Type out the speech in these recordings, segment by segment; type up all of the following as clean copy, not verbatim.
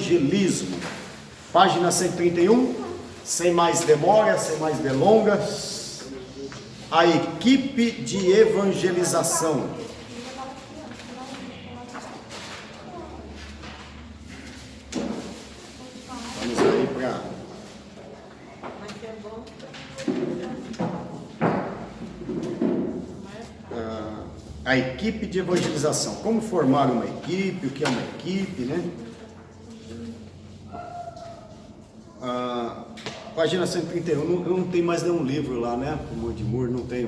evangelismo. Página 131, sem mais demora, sem mais delongas. A equipe de evangelização. Vamos aí para... a equipe de evangelização. Como formar uma equipe, o que é uma equipe, né? Página 131, não tem mais nenhum livro lá, né? O Monte Moore, não tem.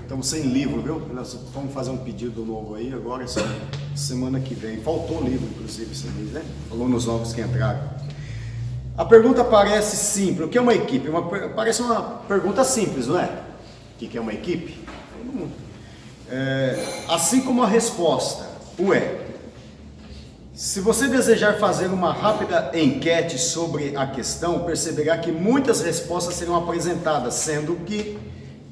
Estamos sem livro, viu? Nós vamos fazer um pedido novo aí agora, semana que vem. Faltou livro, inclusive, esse mês, né? Alunos novos que entraram. A pergunta parece simples. O que é uma equipe? Parece uma pergunta simples, não é? O que é uma equipe? Assim como a resposta, se você desejar fazer uma rápida enquete sobre a questão, perceberá que muitas respostas serão apresentadas, sendo que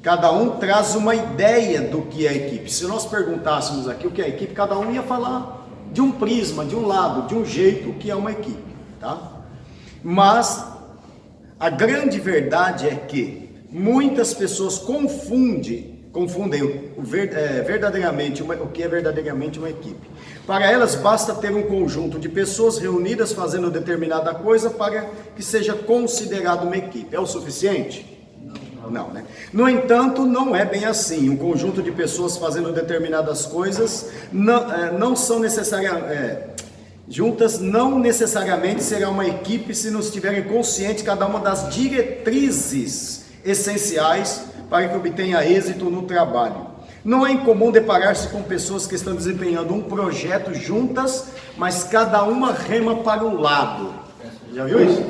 cada um traz uma ideia do que é a equipe. Se nós perguntássemos aqui o que é a equipe, cada um ia falar de um prisma, de um lado, de um jeito, o que é uma equipe, tá? Mas a grande verdade é que muitas pessoas confundem verdadeiramente o que é verdadeiramente uma equipe. Para elas basta ter um conjunto de pessoas reunidas fazendo determinada coisa para que seja considerado uma equipe. É o suficiente? Não, né? No entanto, não é bem assim. Um conjunto de pessoas fazendo determinadas coisas não são juntas não necessariamente será uma equipe se não estiverem conscientes cada uma das diretrizes essenciais para que obtenha êxito no trabalho. Não é incomum deparar-se com pessoas que estão desempenhando um projeto juntas, mas cada uma rema para um lado. Já viu isso?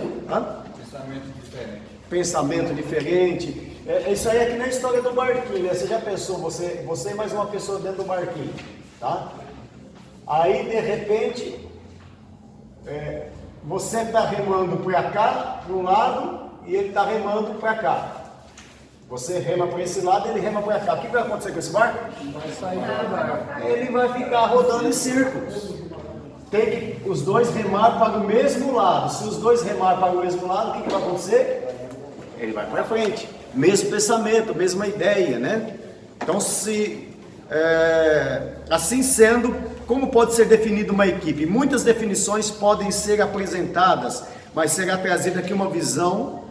Pensamento diferente. Isso aí é que nem a história do barquinho, né? Você já pensou, você e mais uma pessoa dentro do barquinho, tá? Aí, de repente, você está remando para cá, para um lado, e ele está remando para cá. Você rema para esse lado, ele rema para cá. O que vai acontecer com esse barco? Vai sair do barco. Ele vai ficar rodando em círculos. Tem que os dois remar para o mesmo lado. Se os dois remar para o mesmo lado, o que vai acontecer? Ele vai para frente. Mesmo pensamento, mesma ideia, né? Então, assim sendo, como pode ser definida uma equipe? Muitas definições podem ser apresentadas, mas será trazida aqui uma visão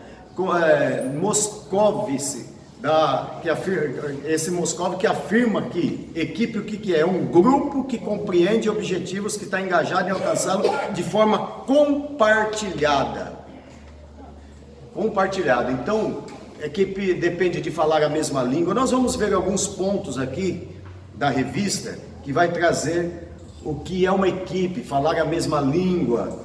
Moscovici, esse Moscovici que afirma que equipe o que é? Um grupo que compreende objetivos, que está engajado em alcançá-los de forma compartilhada. Então, equipe depende de falar a mesma língua. Nós vamos ver alguns pontos aqui da revista que vai trazer o que é uma equipe, falar a mesma língua,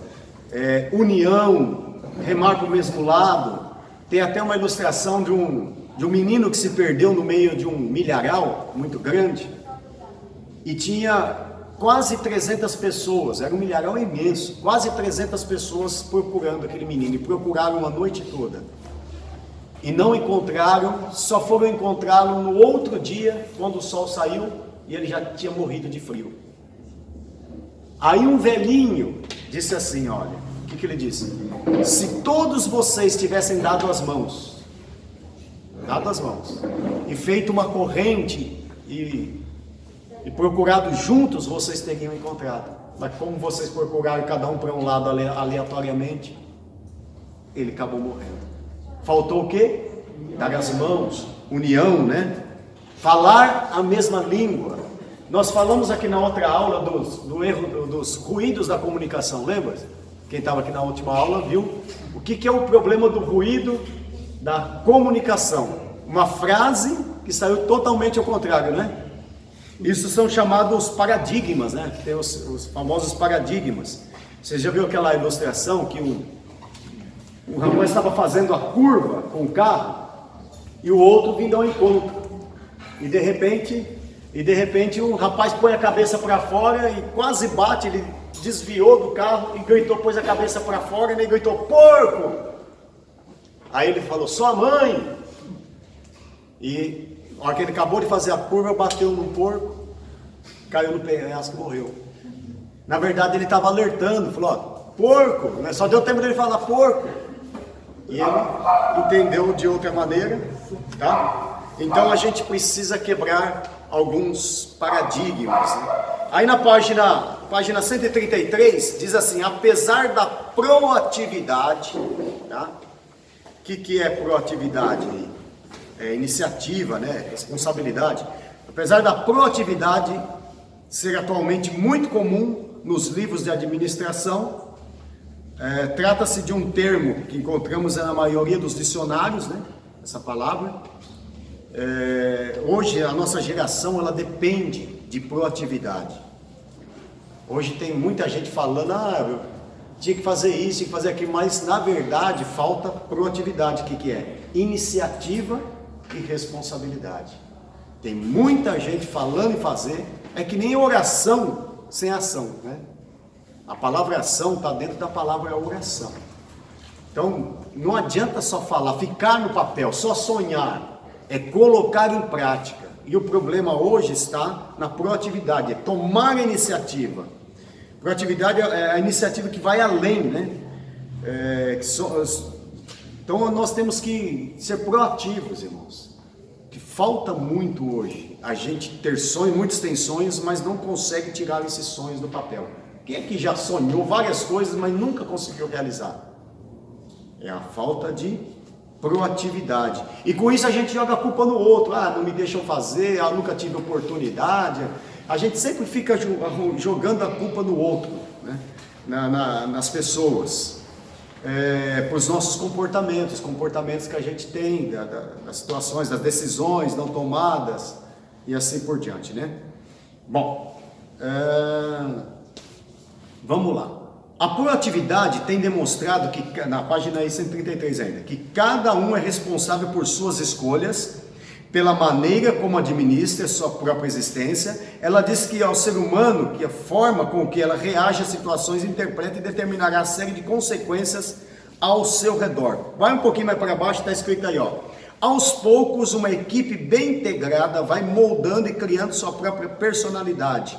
união, remar para o mesmo lado. Tem até uma ilustração de um menino que se perdeu no meio de um milharal muito grande e tinha quase 300 pessoas, era um milharal imenso, quase 300 pessoas procurando aquele menino, e procuraram a noite toda e não encontraram, só foram encontrá-lo no outro dia, quando o sol saiu e ele já tinha morrido de frio. Aí um velhinho disse assim, olha, o que ele disse? Se todos vocês tivessem dado as mãos e feito uma corrente e procurado juntos, vocês teriam encontrado. Mas como vocês procuraram cada um para um lado aleatoriamente, ele acabou morrendo. Faltou o quê? Dar as mãos, união, né? Falar a mesma língua. Nós falamos aqui na outra aula do erro dos ruídos da comunicação, lembra? Quem estava aqui na última aula viu o que é o problema do ruído da comunicação. Uma frase que saiu totalmente ao contrário, né? Isso são chamados paradigmas, né? Tem os famosos paradigmas. Você já viu aquela ilustração que o rapaz estava fazendo a curva com o carro e o outro vindo ao encontro. E de repente o rapaz põe a cabeça para fora e quase bate, ele desviou do carro e gritou, pôs a cabeça para fora e ele gritou, porco! Aí ele falou, sua mãe! E na hora que ele acabou de fazer a curva, bateu no porco, caiu no penhasco e morreu. Na verdade ele estava alertando, falou, ó, porco, né? Só deu tempo dele falar porco. E ele entendeu de outra maneira, tá? Então a gente precisa quebrar alguns paradigmas, né? Aí na página 133 diz assim: apesar da proatividade, tá? O que é proatividade? É iniciativa, né? Responsabilidade. Apesar da proatividade ser atualmente muito comum nos livros de administração, trata-se de um termo que encontramos na maioria dos dicionários, né? Essa palavra. Hoje a nossa geração ela depende de proatividade. Hoje tem muita gente falando, eu tinha que fazer isso, tinha que fazer aquilo, mas na verdade falta proatividade. O que é? Iniciativa e responsabilidade. Tem muita gente falando em fazer, é que nem oração sem ação, né? A palavra ação está dentro da palavra oração. Então não adianta só falar, ficar no papel, só sonhar. É colocar em prática. E o problema hoje está na proatividade, é tomar a iniciativa. Proatividade é a iniciativa que vai além, né? Então nós temos que ser proativos, irmãos. Que falta muito hoje. A gente ter sonhos, muitos têm sonhos, mas não consegue tirar esses sonhos do papel. Quem é que já sonhou várias coisas, mas nunca conseguiu realizar? É a falta de proatividade. E com isso a gente joga a culpa no outro. Não me deixam fazer, nunca tive oportunidade. A gente sempre fica jogando a culpa no outro, né? Nas pessoas. Para os nossos comportamentos que a gente tem, das situações, das decisões não tomadas e assim por diante, né? Bom, vamos lá. A proatividade tem demonstrado que, na página 133 ainda, que cada um é responsável por suas escolhas, pela maneira como administra sua própria existência. Ela diz que ao ser humano, que a forma com que ela reage às situações, interpreta e determinará a série de consequências ao seu redor. Vai um pouquinho mais para baixo, está escrito aí, ó. Aos poucos, uma equipe bem integrada vai moldando e criando sua própria personalidade,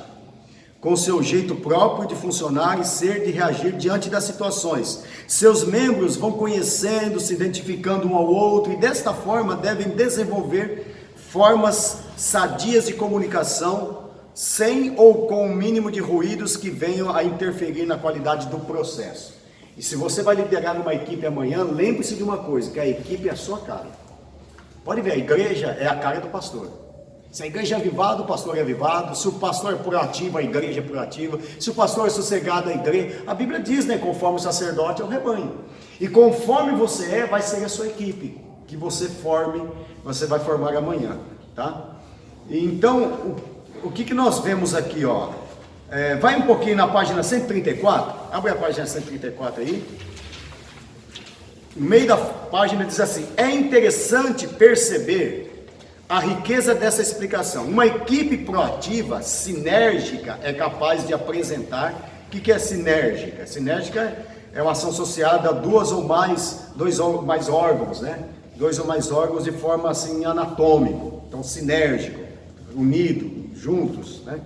com seu jeito próprio de funcionar e ser, de reagir diante das situações. Seus membros vão conhecendo, se identificando um ao outro e desta forma devem desenvolver formas sadias de comunicação, sem ou com o mínimo de ruídos que venham a interferir na qualidade do processo. E se você vai liderar uma equipe amanhã, lembre-se de uma coisa, que a equipe é a sua cara. Pode ver, a igreja é a cara do pastor. Se a igreja é avivada, o pastor é avivado. Se o pastor é proativo, a igreja é proativa. Se o pastor é sossegado, a igreja... A Bíblia diz, né? Conforme o sacerdote é o rebanho. E conforme você vai ser a sua equipe. Que você vai formar amanhã, tá? Então, o que nós vemos aqui, ó? Vai um pouquinho na página 134. Abre a página 134 aí. No meio da página diz assim: é interessante perceber a riqueza dessa explicação. Uma equipe proativa, sinérgica, é capaz de apresentar... O que é sinérgica? Sinérgica é uma ação associada a dois ou mais órgãos, né? Dois ou mais órgãos de forma assim anatômica. Então, sinérgico, unido, juntos, né?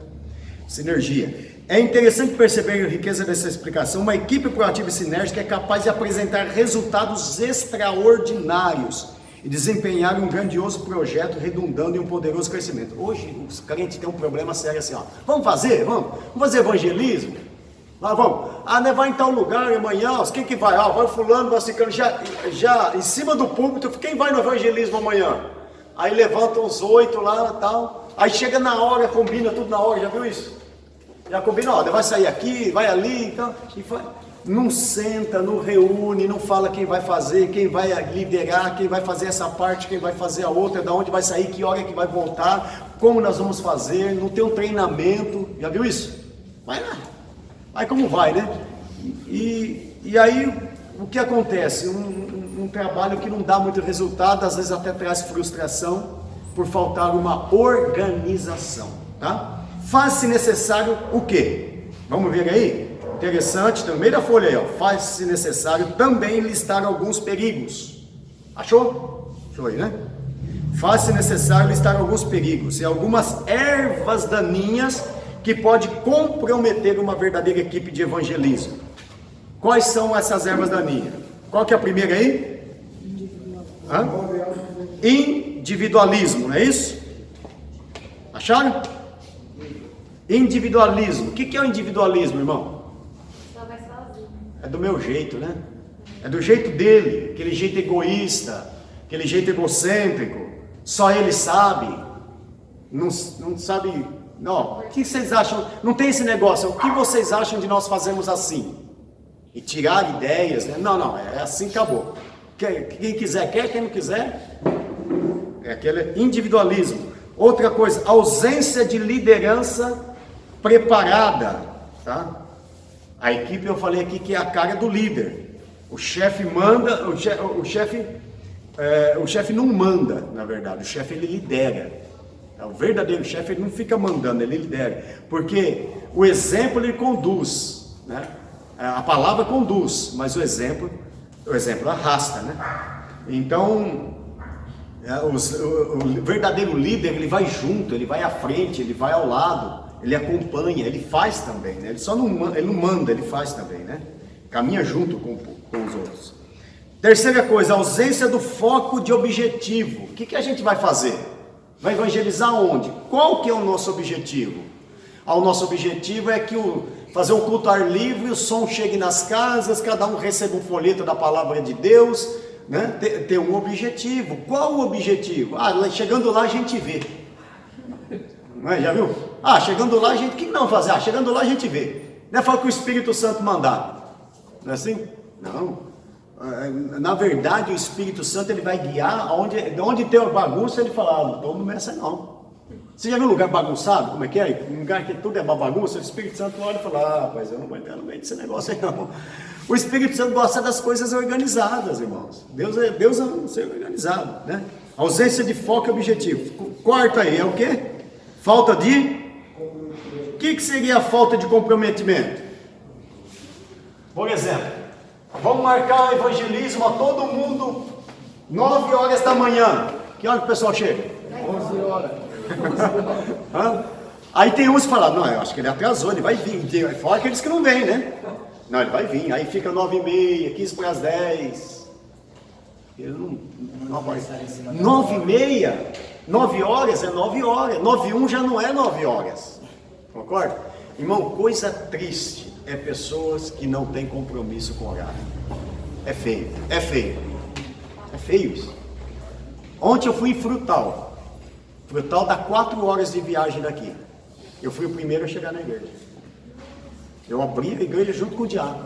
Sinergia. É interessante perceber a riqueza dessa explicação. Uma equipe proativa e sinérgica é capaz de apresentar resultados extraordinários e desempenhar um grandioso projeto redundando em um poderoso crescimento. Hoje os crentes têm um problema sério assim, ó. Vamos fazer evangelismo? Vamos. Né, vai em tal lugar amanhã, quem que vai? Vai fulano, vai ficando já em cima do púlpito, quem vai no evangelismo amanhã? Aí levantam os 8 lá e tal, aí chega na hora, combina tudo na hora, já viu isso? Já combina, vai sair aqui, vai ali, então, não senta, não reúne, não fala quem vai fazer, quem vai liderar, quem vai fazer essa parte, quem vai fazer a outra, da onde vai sair, que hora que vai voltar, como nós vamos fazer, não tem um treinamento, já viu isso? Vai lá, aí como vai, né? E aí o que acontece? Um trabalho que não dá muito resultado, às vezes até traz frustração, por faltar uma organização, tá? Faz-se necessário o quê? Vamos ver aí? Interessante, no meio da folha aí, ó. Faz-se necessário também listar alguns perigos. Achou? Achou aí, né? Faz-se necessário listar alguns perigos e algumas ervas daninhas que pode comprometer uma verdadeira equipe de evangelismo. Quais são essas ervas daninhas? Qual que é a primeira aí? Hã? Individualismo, não é isso? Acharam? Individualismo. O que é o individualismo, irmão? Só vai sozinho. É do meu jeito, né? É do jeito dele, aquele jeito egoísta, aquele jeito egocêntrico. Só ele sabe. Não sabe. Não. O que vocês acham? Não tem esse negócio. O que vocês acham de nós fazermos assim? E tirar ideias, né? Não, é assim, acabou. Quem quiser quer, quem não quiser, é aquele individualismo. Outra coisa, ausência de liderança preparada, tá? A equipe, eu falei aqui que é a cara do líder. O chefe manda, o chefe não manda, na verdade, o chefe ele lidera. O verdadeiro chefe ele não fica mandando, ele lidera, porque o exemplo ele conduz, né? A palavra conduz, mas o exemplo arrasta, né? Então, o verdadeiro líder, ele vai junto, ele vai à frente, ele vai ao lado, ele acompanha, ele faz também, né? Ele não manda, ele faz também, né? Caminha junto com os outros. Terceira coisa, ausência do foco de objetivo. O que a gente vai fazer? Vai evangelizar onde? Qual que é o nosso objetivo? O nosso objetivo é que fazer um culto ao ar livre, o som chegue nas casas, cada um receba um folheto da palavra de Deus, né? Ter um objetivo. Qual o objetivo? Chegando lá a gente vê. Não é? Já viu? Chegando lá a gente, o que não fazer? Chegando lá a gente vê. Não é falar que o Espírito Santo mandar. Não é assim? Não. Na verdade o Espírito Santo ele vai guiar onde tem uma bagunça, ele fala, não estou nessa não. Você já viu um lugar bagunçado? Como é que é? Um lugar que tudo é uma bagunça, o Espírito Santo olha e fala, rapaz, eu não vou entrar no meio desse negócio aí não. O Espírito Santo gosta das coisas organizadas, irmãos. Deus é um ser organizado, né? Ausência de foco e objetivo. Quarta aí, é o quê? Falta de... O que seria a falta de comprometimento? Por exemplo, vamos marcar o evangelismo a todo mundo 9 horas da manhã. Que hora que o pessoal chega? 11 horas. Aí tem uns que falam, não, eu acho que ele atrasou, ele vai vir. Fora aqueles que não vêm, né? Não, ele vai vir. Aí fica 9h30, 15 para as 10. Ele não aparece. 9h30, 9 horas é 9 horas. 9h01 já não é 9 horas. Concorda? Irmão, coisa triste é pessoas que não têm compromisso com o horário. É feio, é feio. É feio isso. Ontem eu fui em Frutal. Frutal dá 4 horas de viagem daqui. Eu fui o primeiro a chegar na igreja. Eu abri a igreja junto com o diabo.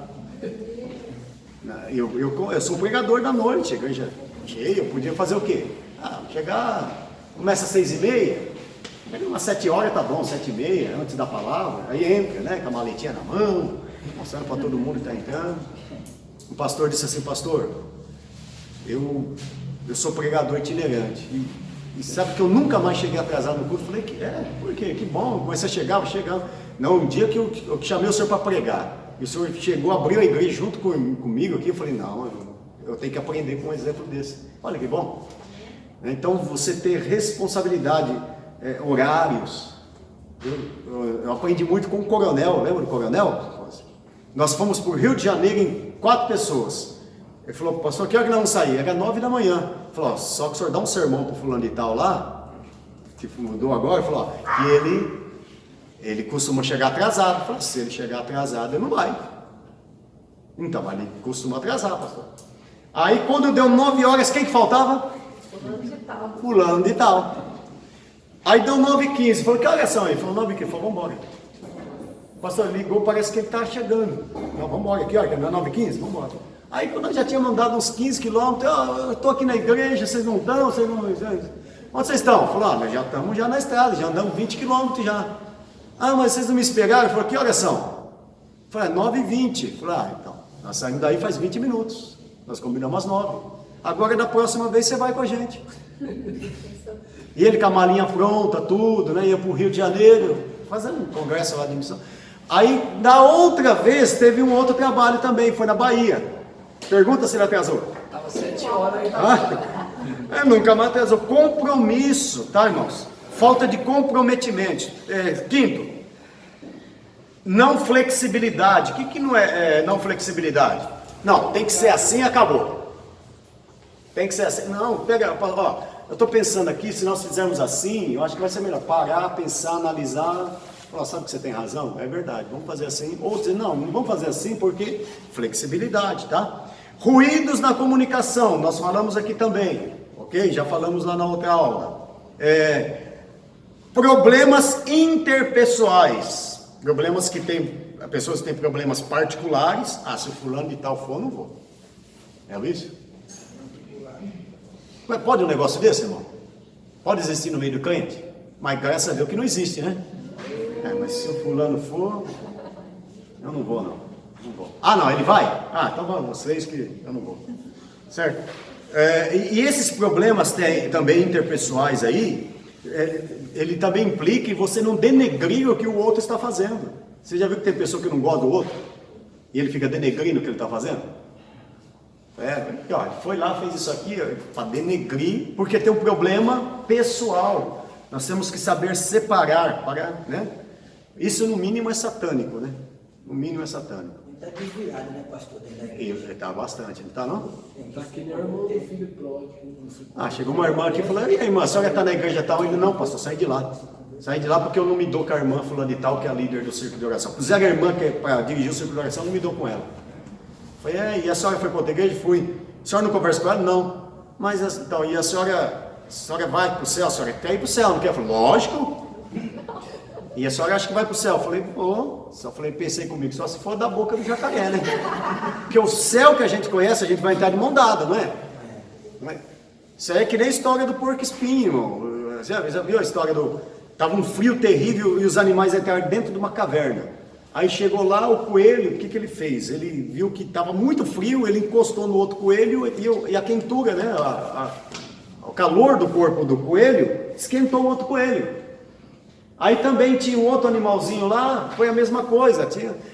Eu sou pregador da noite, a igreja cheia, eu podia fazer o quê? Chegar, começa às 6h30, umas 7 horas tá bom, 7h30, antes da palavra, aí entra, né, com a maletinha na mão, mostrando para todo mundo que está entrando. O pastor disse assim, pastor, eu sou pregador itinerante, e sabe que eu nunca mais cheguei atrasado no culto? Falei, por quê? Que bom, comecei a chegar. Não, um dia que eu chamei o senhor para pregar, e o senhor chegou, abriu a igreja junto comigo aqui, eu falei, não, eu tenho que aprender com um exemplo desse. Olha que bom. Então, você ter responsabilidade, horários. Eu aprendi muito com o coronel, lembra do coronel? Nós fomos para o Rio de Janeiro em 4 pessoas. Ele falou, pastor, que hora que nós vamos sair? Era 9 da manhã. Ele falou, só que o senhor dá um sermão para o fulano de tal lá, que mudou agora, ele falou, que ele costuma chegar atrasado. Eu falei, se ele chegar atrasado, ele não vai. Então, ele costuma atrasar, pastor. Aí, quando deu 9 horas, quem que faltava? Fulano de tal. Fulano de tal. Aí deu 9h15, falou, que horas são aí? Falou, 9h15, falou, vamos embora. O pastor ligou, parece que ele está chegando. Não, vamos embora, que hora? Não é 9h15? Vamos embora. Aí quando eu já tinha mandado uns 15 quilômetros, eu estou aqui na igreja, vocês não estão, onde vocês estão? Falou, nós já estamos na estrada, já andamos 20 quilômetros já. Mas vocês não me esperaram? Falou, que horas são? Falei, 9h20. Falei, então, nós saímos daí faz 20 minutos, nós combinamos às 9. Agora da próxima vez você vai com a gente. E ele com a malinha pronta, tudo, né? Ia para o Rio de Janeiro, fazendo um congresso lá de missão. Aí, da outra vez, teve um outro trabalho também, foi na Bahia. Pergunta se ele atrasou. Estava 7 horas aí. Nunca mais atrasou. Compromisso, tá, irmãos? Falta de comprometimento. Quinto, Não flexibilidade. O que não é não flexibilidade? Não, tem que ser assim e acabou. Tem que ser assim. Não, pega, ó, eu estou pensando aqui, se nós fizermos assim, eu acho que vai ser melhor. Parar, pensar, analisar. Falar, sabe que você tem razão? É verdade, vamos fazer assim. Ou dizer, não vamos fazer assim porque flexibilidade, tá? Ruídos na comunicação, nós falamos aqui também, ok? Já falamos lá na outra aula. Problemas interpessoais, problemas que tem, pessoas que têm problemas particulares. Ah, se o fulano de tal for, eu não vou. É isso? Mas pode um negócio desse, irmão? Pode existir no meio do crente? Mas graças a Deus que não existe, né? Mas se o fulano for, eu não vou, não. Não vou. Ah, não, ele vai? Ah, então vamos, vocês que eu não vou. Certo? E esses problemas também interpessoais aí, ele também implica em você não denegrir o que o outro está fazendo. Você já viu que tem pessoa que não gosta do outro? E ele fica denegrindo o que ele está fazendo? Ele foi lá, fez isso aqui para denegrir, porque tem um problema pessoal. Nós temos que saber separar, né? Isso no mínimo é satânico, né? No mínimo é satânico. Ele está desviado, né, pastor? Ele está bastante, não está não? Está que nem o irmão do filho pródigo. Chegou uma irmã aqui e falou, e aí, irmã, a senhora está na igreja tal? Ele, não, pastor, sai de lá. Sai de lá porque eu não me dou com a irmã fulana de tal, que é a líder do círculo de oração. Puseram a irmã que é para dirigir o círculo de oração, não me dou com ela. Falei, e a senhora foi para outra igreja? Fui. A senhora não conversa com ela? Não. Mas, então, e a senhora vai para o céu? A senhora quer ir para o céu, não quer? Eu falei, lógico. E a senhora acha que vai para o céu? Eu falei, pensei comigo, só se for da boca do jacaré, né? Porque o céu que a gente conhece, a gente vai entrar de mão dada, não é? Isso aí é que nem a história do porco-espinho, irmão. Já viu a história do... Tava um frio terrível e os animais entraram dentro de uma caverna. Aí chegou lá o coelho, o que ele fez? Ele viu que estava muito frio, ele encostou no outro coelho e a quentura, né? O calor do corpo do coelho esquentou o outro coelho. Aí também tinha um outro animalzinho lá, foi a mesma coisa.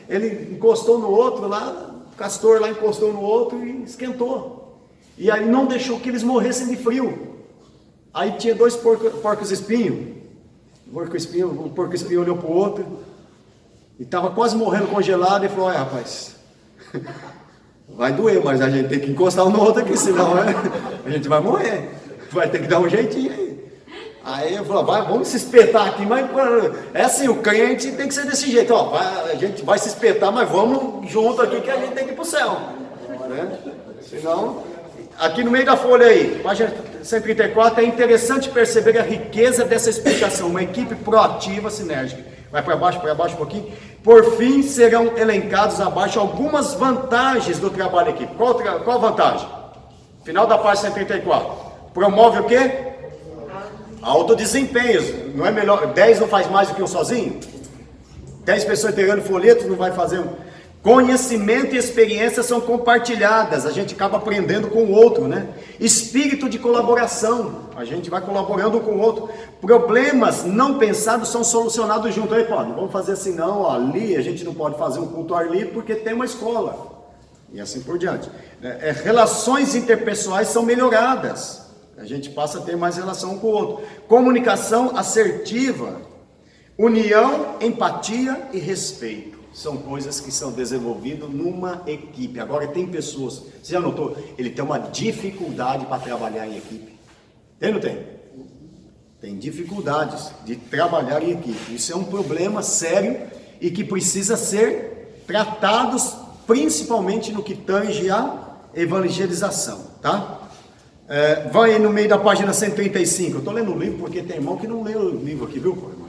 Ele encostou no outro lá, o castor lá encostou no outro e esquentou. E aí não deixou que eles morressem de frio. Aí tinha dois porcos-espinhos. O porco-espinho olhou para o outro e estava quase morrendo congelado e falou, olha rapaz, vai doer, mas a gente tem que encostar um no outro aqui, senão a gente vai morrer. Vai ter que dar um jeitinho aí. Aí eu falei, vamos se espetar aqui, mas é assim, o crente tem que ser desse jeito, a gente vai se espetar, mas vamos junto aqui que a gente tem que ir para o céu, né? Senão, aqui no meio da folha aí, página 134, é interessante perceber a riqueza dessa explicação, uma equipe proativa, sinérgica. Vai para baixo um pouquinho. Por fim, serão elencados abaixo algumas vantagens do trabalho em equipe. Qual vantagem? Final da página 134. Promove o quê? Alto desempenho. Não é melhor, 10 não faz mais do que um sozinho? 10 pessoas pegando folheto não vai fazer Conhecimento e experiência são compartilhadas, a gente acaba aprendendo com o outro, né? Espírito de colaboração, a gente vai colaborando com o outro. Problemas não pensados são solucionados junto. Aí, não vamos fazer assim não, ali a gente não pode fazer um culto ar livre porque tem uma escola. E assim por diante. Relações interpessoais são melhoradas, a gente passa a ter mais relação com o outro. Comunicação assertiva, união, empatia e respeito. São coisas que são desenvolvidas numa equipe. Agora tem pessoas, você já notou? Ele tem uma dificuldade para trabalhar em equipe. Tem ou não tem? Tem dificuldades de trabalhar em equipe. Isso é um problema sério e que precisa ser tratado principalmente no que tange a evangelização, tá? Vai aí no meio da página 135. Eu estou lendo o livro porque tem irmão que não lê o livro aqui, viu, irmão?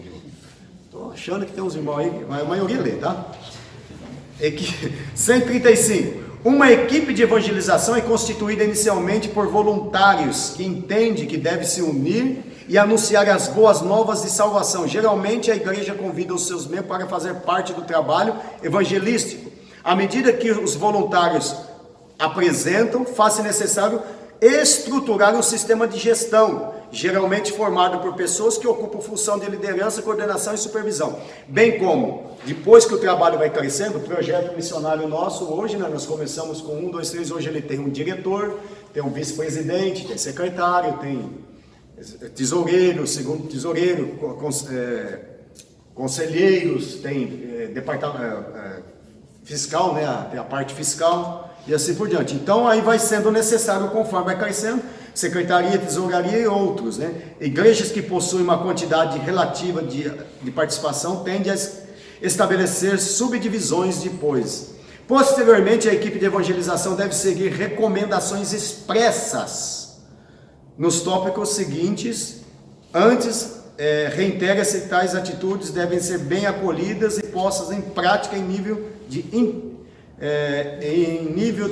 Estou achando que tem uns irmãos aí, mas a maioria lê, tá? 135. Uma equipe de evangelização é constituída inicialmente por voluntários que entendem que deve se unir e anunciar as boas novas de salvação. Geralmente a igreja convida os seus membros para fazer parte do trabalho evangelístico. À medida que os voluntários apresentam, faz-se necessário estruturar um sistema de gestão, geralmente formado por pessoas que ocupam função de liderança, coordenação e supervisão, bem como, depois que o trabalho vai crescendo, o projeto missionário nosso hoje, né, nós começamos com 1, 2, 3, hoje ele tem um diretor, tem um vice-presidente, tem secretário, tem tesoureiro, segundo tesoureiro, conselheiros, tem fiscal, né? Tem a parte fiscal e assim por diante. Então aí vai sendo necessário, conforme vai crescendo, secretaria, tesouraria e outros, né? Igrejas que possuem uma quantidade relativa de participação tendem a estabelecer subdivisões depois. Posteriormente, a equipe de evangelização deve seguir recomendações expressas nos tópicos seguintes. Antes, reitera-se que tais atitudes devem ser bem acolhidas e postas em prática em nível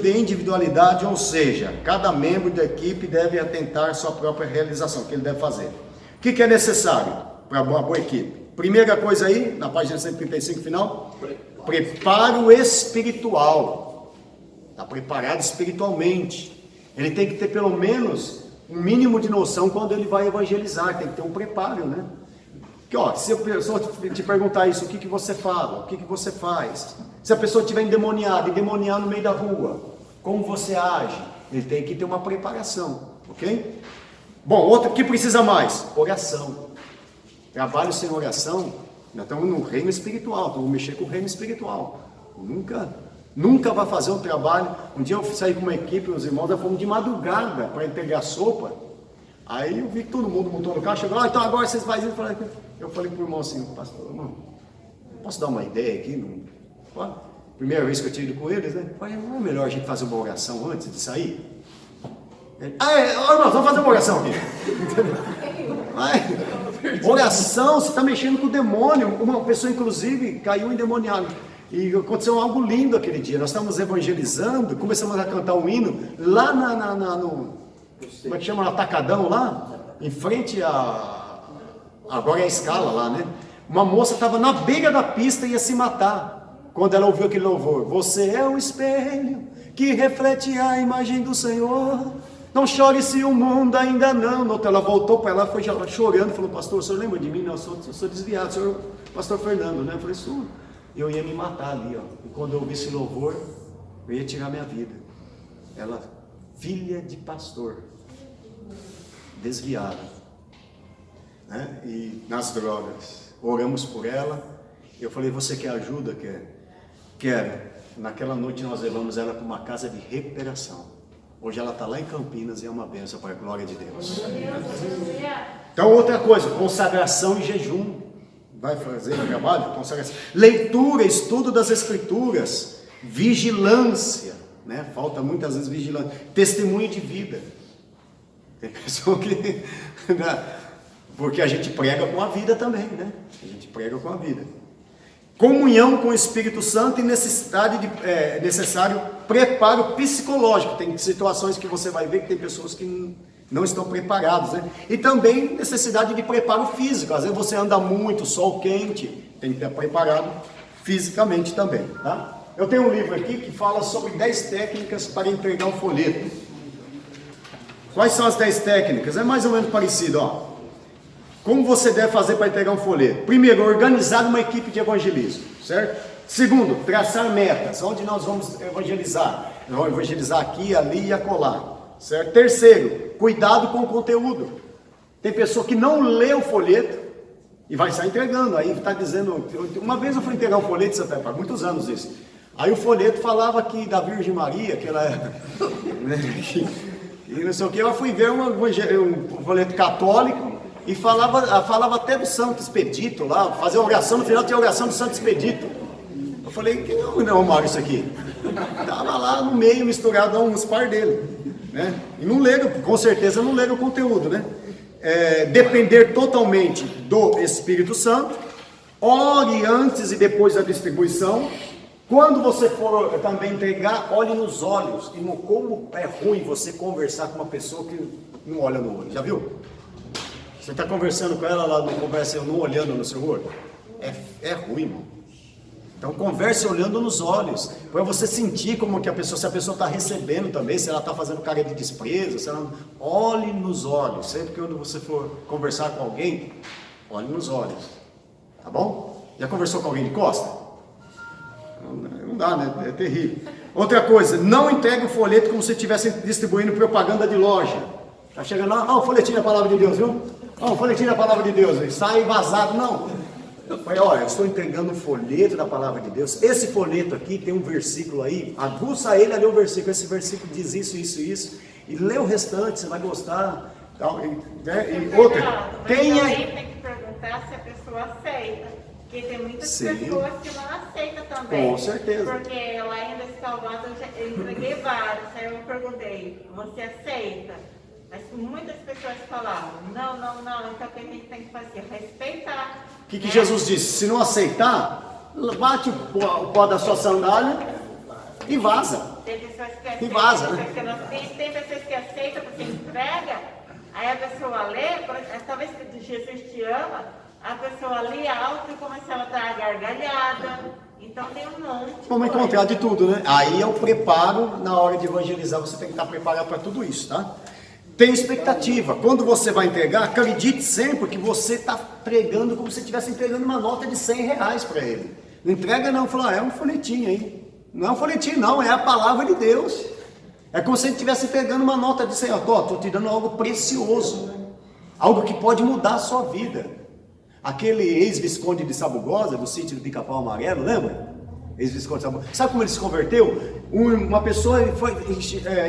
de individualidade, ou seja, cada membro da equipe deve atentar à sua própria realização, o que ele deve fazer. O que é necessário para uma boa equipe? Primeira coisa aí, na página 135 final, preparo espiritual. Está preparado espiritualmente. Ele tem que ter pelo menos um mínimo de noção quando ele vai evangelizar, tem que ter um preparo, né? Porque, ó, se a pessoa te perguntar isso, o que você fala? O que você faz? Se a pessoa estiver endemoniada no meio da rua, como você age? Ele tem que ter uma preparação, ok? Bom, outro que precisa mais? Oração. Trabalho sem oração, nós estamos no reino espiritual, então vamos mexer com o reino espiritual. Nunca vai fazer um trabalho. Um dia eu saí com uma equipe, os irmãos, nós fomos de madrugada para entregar sopa. Aí eu vi que todo mundo montou no carro, chegou, então agora vocês fazem isso. Eu falei para o irmão assim, pastor, irmão, posso dar uma ideia aqui? Primeira vez que eu tinha ido com eles, né? Falei, não é melhor a gente fazer uma oração antes de sair? Irmãos, vamos fazer uma oração aqui. Oração, você está mexendo com o demônio. Uma pessoa, inclusive, caiu endemoniada. E aconteceu algo lindo aquele dia. Nós estávamos evangelizando, começamos a cantar um hino lá no como é que chama? No Atacadão lá, em frente agora é a escala lá, né? Uma moça estava na beira da pista e ia se matar. Quando ela ouviu aquele louvor, você é o espelho que reflete a imagem do Senhor. Não chore se o mundo ainda não. Ela voltou para ela, foi chorando, falou, pastor, o senhor lembra de mim? Não, eu sou desviado, o senhor, pastor Fernando, né? Eu falei, senhor, eu ia me matar ali, ó. E quando eu ouvi esse louvor, eu ia tirar minha vida. Ela, filha de pastor, desviada, né? E nas drogas. Oramos por ela. Eu falei, você quer ajuda? Quero. Naquela noite nós levamos ela para uma casa de recuperação. Hoje ela está lá em Campinas e é uma bênção para a glória de Deus. Então, outra coisa, consagração e jejum. Vai fazer o trabalho? Consagração. Leitura, estudo das Escrituras, vigilância, né? Falta muitas vezes vigilância. Testemunho de vida. Tem pessoa que... Porque a gente prega com a vida também, né? A gente prega com a vida. Comunhão com o Espírito Santo e necessário preparo psicológico. Tem situações que você vai ver que tem pessoas que não estão preparadas, né? E também necessidade de preparo físico. Às vezes você anda muito, sol quente, tem que estar preparado fisicamente também, tá? Eu tenho um livro aqui que fala sobre 10 técnicas para entregar um folheto. Quais são as 10 técnicas? É mais ou menos parecido, ó. Como você deve fazer para entregar um folheto? Primeiro, organizar uma equipe de evangelismo, certo? Segundo, traçar metas, onde nós vamos evangelizar. Nós vamos evangelizar aqui, ali e acolá, certo? Terceiro, cuidado com o conteúdo. Tem pessoa que não lê o folheto e vai sair entregando. Aí está dizendo, uma vez eu fui entregar um folheto, faz muitos anos isso. Aí o folheto falava que da Virgem Maria, que ela e não sei o que, eu fui ver um folheto católico. E falava até do Santo Expedito lá, fazer oração, no final tinha a oração do Santo Expedito. Eu falei, que não, Mário, isso aqui. Estava lá no meio, misturado a uns par dele, né? E não leram, com certeza não leram o conteúdo, né? Depender totalmente do Espírito Santo, ore antes e depois da distribuição. Quando você for também entregar, olhe nos olhos. E como é ruim você conversar com uma pessoa que não olha no olho, já viu? Você está conversando com ela, ela não conversa não olhando no seu olho? É ruim, irmão. Então converse olhando nos olhos, para você sentir como que se a pessoa está recebendo também, se ela está fazendo cara de desprezo, se ela... Olhe nos olhos, sempre que quando você for conversar com alguém, olhe nos olhos, tá bom? Já conversou com alguém de costa? Não dá, né? É terrível. Outra coisa, não entregue o folheto como se estivesse distribuindo propaganda de loja. Tá chegando lá, o folhetinho da palavra de Deus, viu? O folhetinho da palavra de Deus, sai vazado, não. Eu falei, olha, eu estou entregando um folheto da palavra de Deus. Esse folheto aqui tem um versículo aí, aguça ele a ler o versículo. Esse versículo diz isso, isso, isso. E lê o restante, você vai gostar. Tal, e outra, tenha... tem que perguntar se a pessoa aceita. Porque tem muitas Sim. pessoas que não aceitam também. Com certeza. Porque lá ainda em Salvador eu entreguei vários. Aí eu perguntei, você aceita? Mas muitas pessoas falavam, não. Então o que a gente tem que fazer? Respeitar. O que Jesus disse? Se não aceitar, bate o pó da sua sandália e vaza. Tem pessoas que aceitam, E vaza, tem né? pessoas que não aceitam, tem pessoas que aceitam, você entrega, aí a pessoa lê, talvez que Jesus te ama, a pessoa lê alto e começa a dar gargalhada. Então tem um monte. Vamos encontrar de tudo, né? Aí é o preparo, na hora de evangelizar, você tem que estar preparado para tudo isso, tá? Tem expectativa. Quando você vai entregar, acredite sempre que você está pregando como se estivesse entregando uma nota de R$100 para ele. Não entrega não, fala, é um folhetinho aí. Não é um folhetinho não, é a palavra de Deus. É como se ele estivesse entregando uma nota de 100, estou te dando algo precioso. Algo que pode mudar a sua vida. Aquele ex-visconde de Sabugosa, do sítio do Pica-Pau Amarelo, lembra? Ex-visconde de Sabugosa. Sabe como ele se converteu? Uma pessoa foi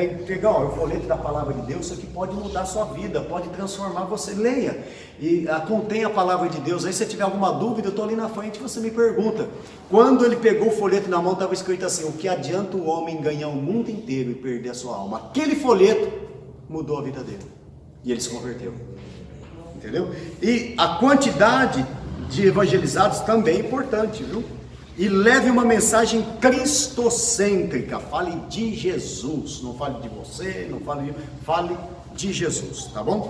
entregar o folheto da palavra de Deus, isso aqui pode mudar a sua vida, pode transformar você. Leia e contém a palavra de Deus. Aí se você tiver alguma dúvida, eu estou ali na frente, você me pergunta. Quando ele pegou o folheto na mão, estava escrito assim: o que adianta o homem ganhar o mundo inteiro e perder a sua alma? Aquele folheto mudou a vida dele e ele se converteu. Entendeu? E a quantidade de evangelizados também é importante, viu? E leve uma mensagem cristocêntrica, fale de Jesus, não fale de você, fale de Jesus, tá bom?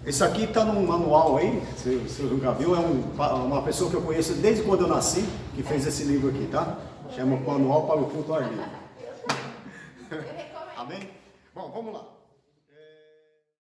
Isso aqui está num manual aí, você nunca viu, é uma pessoa que eu conheço desde quando eu nasci, que fez esse livro aqui, tá? Chama Manual para o Culto ao Ar Livre. Amém? Bom, vamos lá.